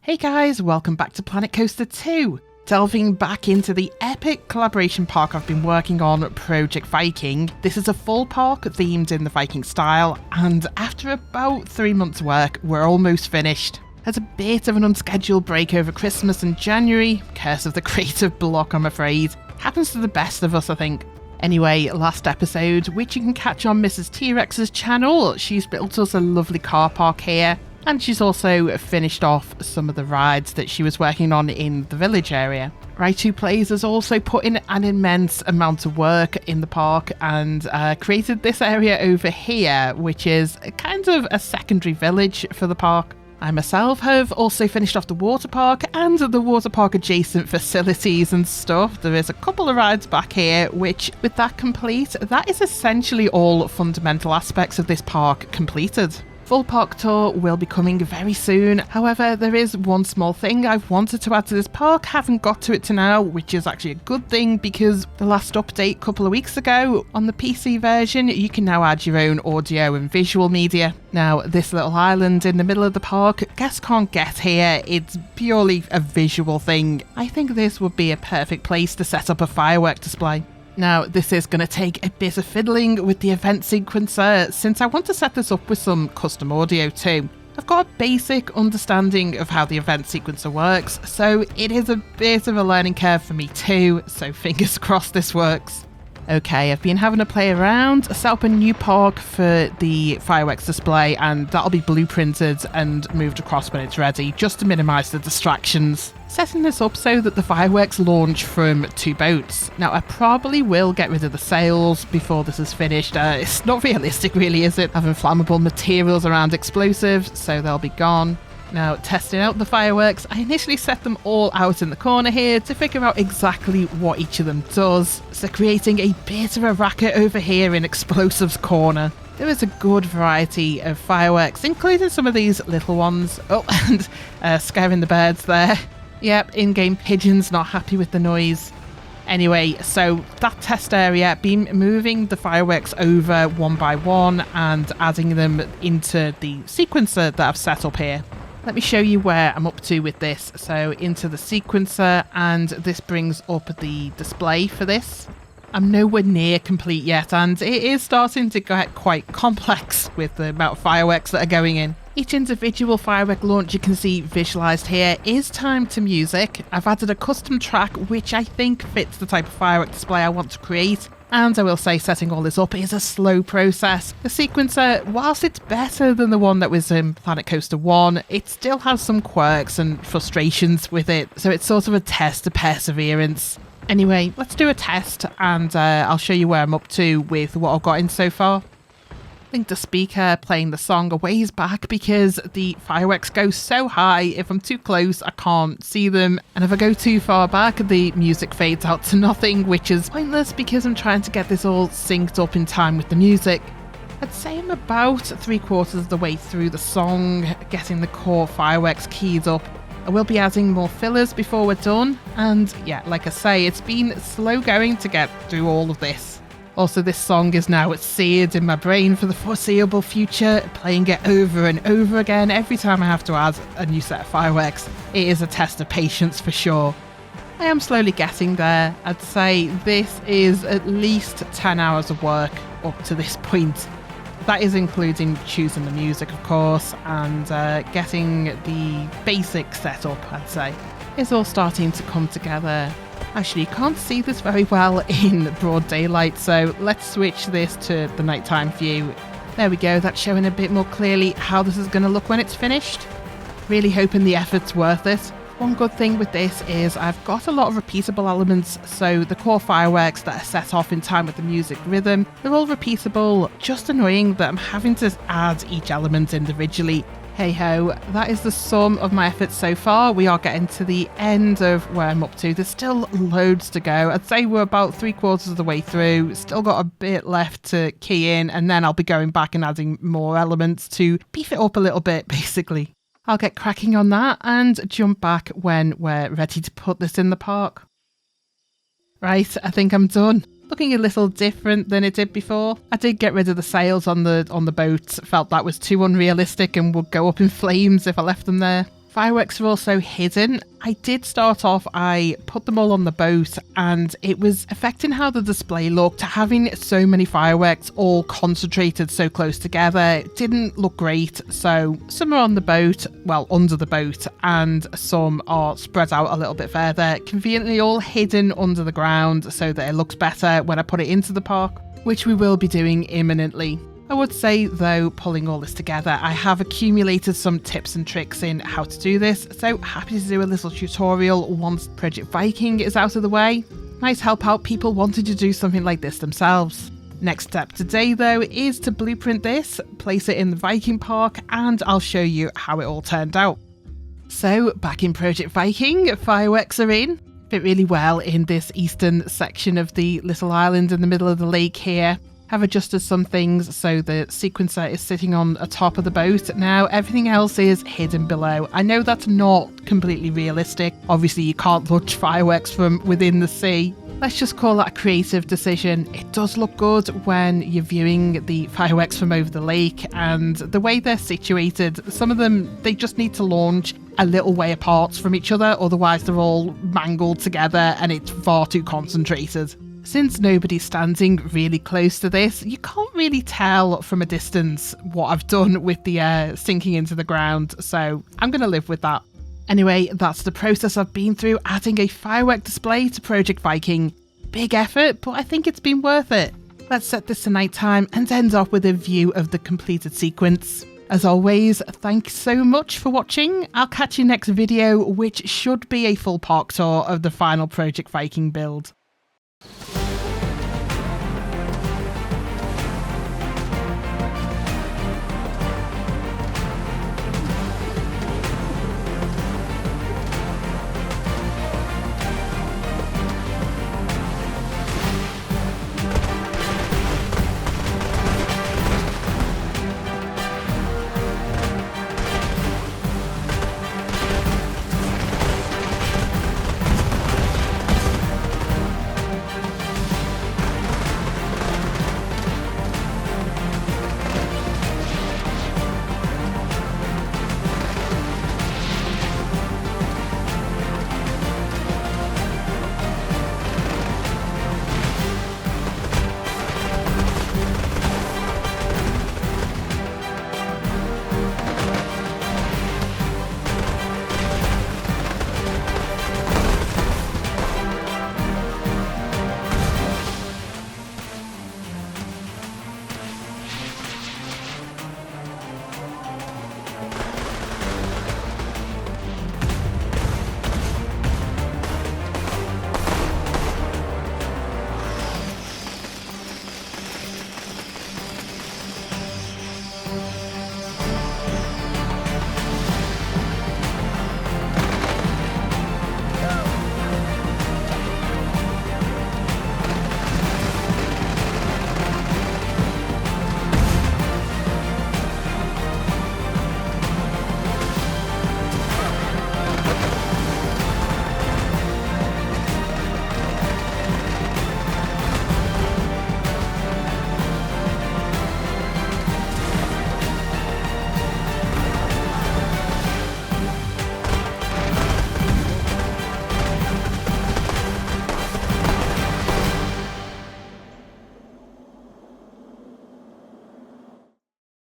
Hey guys, welcome back to Planet Coaster 2. Delving back into the epic collaboration park I've been working on, Project Viking. This is a full park themed in the Viking style, and after about 3 months work, we're almost finished. There's a bit of an unscheduled break over Christmas and January, curse of the creative block I'm afraid. Happens to the best of us, I think. Anyway, last episode, which you can catch on Mrs. T-Rex's channel, she's built us a lovely car park here. And she's also finished off some of the rides that she was working on in the village area. Ride2 Plays has also put in an immense amount of work in the park and created this area over here, which is kind of a secondary village for the park. I myself have also finished off the water park and the water park adjacent facilities and stuff. There is a couple of rides back here, which with that complete, that is essentially all fundamental aspects of this park completed. Full park tour will be coming very soon. However, there is one small thing I've wanted to add to this park, haven't got to it to now, which is actually a good thing because the last update a couple of weeks ago on the PC version, you can now add your own audio and visual media. Now, this little island in the middle of the park, guests can't get here. It's purely a visual thing. I think this would be a perfect place to set up a firework display. Now, this is going to take a bit of fiddling with the event sequencer, since I want to set this up with some custom audio too. I've got a basic understanding of how the event sequencer works, so it is a bit of a learning curve for me too, so fingers crossed this works. Okay, I've been having a play around, set up a new park for the fireworks display, and that'll be blueprinted and moved across when it's ready, just to minimise the distractions. Setting this up so that the fireworks launch from 2 boats. Now, I probably will get rid of the sails before this is finished. It's not realistic really, is it? Having flammable materials around explosives, so they'll be gone. Now, testing out the fireworks, I initially set them all out in the corner here to figure out exactly what each of them does. So creating a bit of a racket over here in Explosives Corner. There is a good variety of fireworks, including some of these little ones. Oh, and scaring the birds there. Yep, in-game pigeons not happy with the noise. Anyway, so that test area, been moving the fireworks over one by one and adding them into the sequencer that I've set up here. Let me show you where I'm up to with this. So into the sequencer, and this brings up the display for this. I'm nowhere near complete yet, and it is starting to get quite complex with the amount of fireworks that are going in. Each individual firework launch you can see visualised here is timed to music. I've added a custom track which I think fits the type of firework display I want to create. And I will say setting all this up is a slow process. The sequencer, whilst it's better than the one that was in Planet Coaster 1, it still has some quirks and frustrations with it. So it's sort of a test of perseverance. Anyway, let's do a test and I'll show you where I'm up to with what I've got in so far. I think the speaker playing the song a ways back because the fireworks go so high. If I'm too close, I can't see them. And if I go too far back, the music fades out to nothing, which is pointless because I'm trying to get this all synced up in time with the music. I'd say I'm about 3/4 of the way through the song, getting the core fireworks keyed up. I will be adding more fillers before we're done. And yeah, like I say, it's been slow going to get through all of this. Also, this song is now seared in my brain for the foreseeable future, playing it over and over again every time I have to add a new set of fireworks. It is a test of patience for sure. I am slowly getting there. I'd say this is at least 10 hours of work up to this point. That is including choosing the music, of course, and getting the basic setup, I'd say. It's all starting to come together. Actually, you can't see this very well in broad daylight, so let's switch this to the nighttime view. There we go, that's showing a bit more clearly how this is going to look when it's finished. Really hoping the effort's worth it. One good thing with this is I've got a lot of repeatable elements, so the core fireworks that are set off in time with the music rhythm, they're all repeatable. Just annoying that I'm having to add each element individually. Hey ho, that is the sum of my efforts so far. We are getting to the end of where I'm up to. There's still loads to go. I'd say we're about 3/4 of the way through. Still got a bit left to key in, and then I'll be going back and adding more elements to beef it up a little bit, basically. I'll get cracking on that and jump back when we're ready to put this in the park. Right, I think I'm done. Looking a little different than it did before. I did get rid of the sails on the boat. Felt that was too unrealistic and would go up in flames if I left them there. Fireworks are also hidden. I did start off, I put them all on the boat and it was affecting how the display looked. Having so many fireworks all concentrated so close together didn't look great. So some are on the boat, well, under the boat, and some are spread out a little bit further, conveniently all hidden under the ground so that it looks better when I put it into the park, which we will be doing imminently. I would say, though, pulling all this together, I have accumulated some tips and tricks in how to do this, so happy to do a little tutorial once Project Viking is out of the way. Might help out people wanting to do something like this themselves. Next step today, though, is to blueprint this, place it in the Viking Park, and I'll show you how it all turned out. So, back in Project Viking, fireworks are in. Fit really well in this eastern section of the little island in the middle of the lake here. Have adjusted some things so the sequencer is sitting on the top of the boat. Now everything else is hidden below. I know that's not completely realistic. Obviously you can't launch fireworks from within the sea. Let's just call that a creative decision. It does look good when you're viewing the fireworks from over the lake, and the way they're situated, some of them, they just need to launch a little way apart from each other, otherwise they're all mangled together and it's far too concentrated. Since nobody's standing really close to this, you can't really tell from a distance what I've done with the sinking into the ground, so I'm going to live with that. Anyway, that's the process I've been through adding a firework display to Project Viking. Big effort, but I think it's been worth it. Let's set this to nighttime and end off with a view of the completed sequence. As always, thanks so much for watching. I'll catch you next video, which should be a full park tour of the final Project Viking build.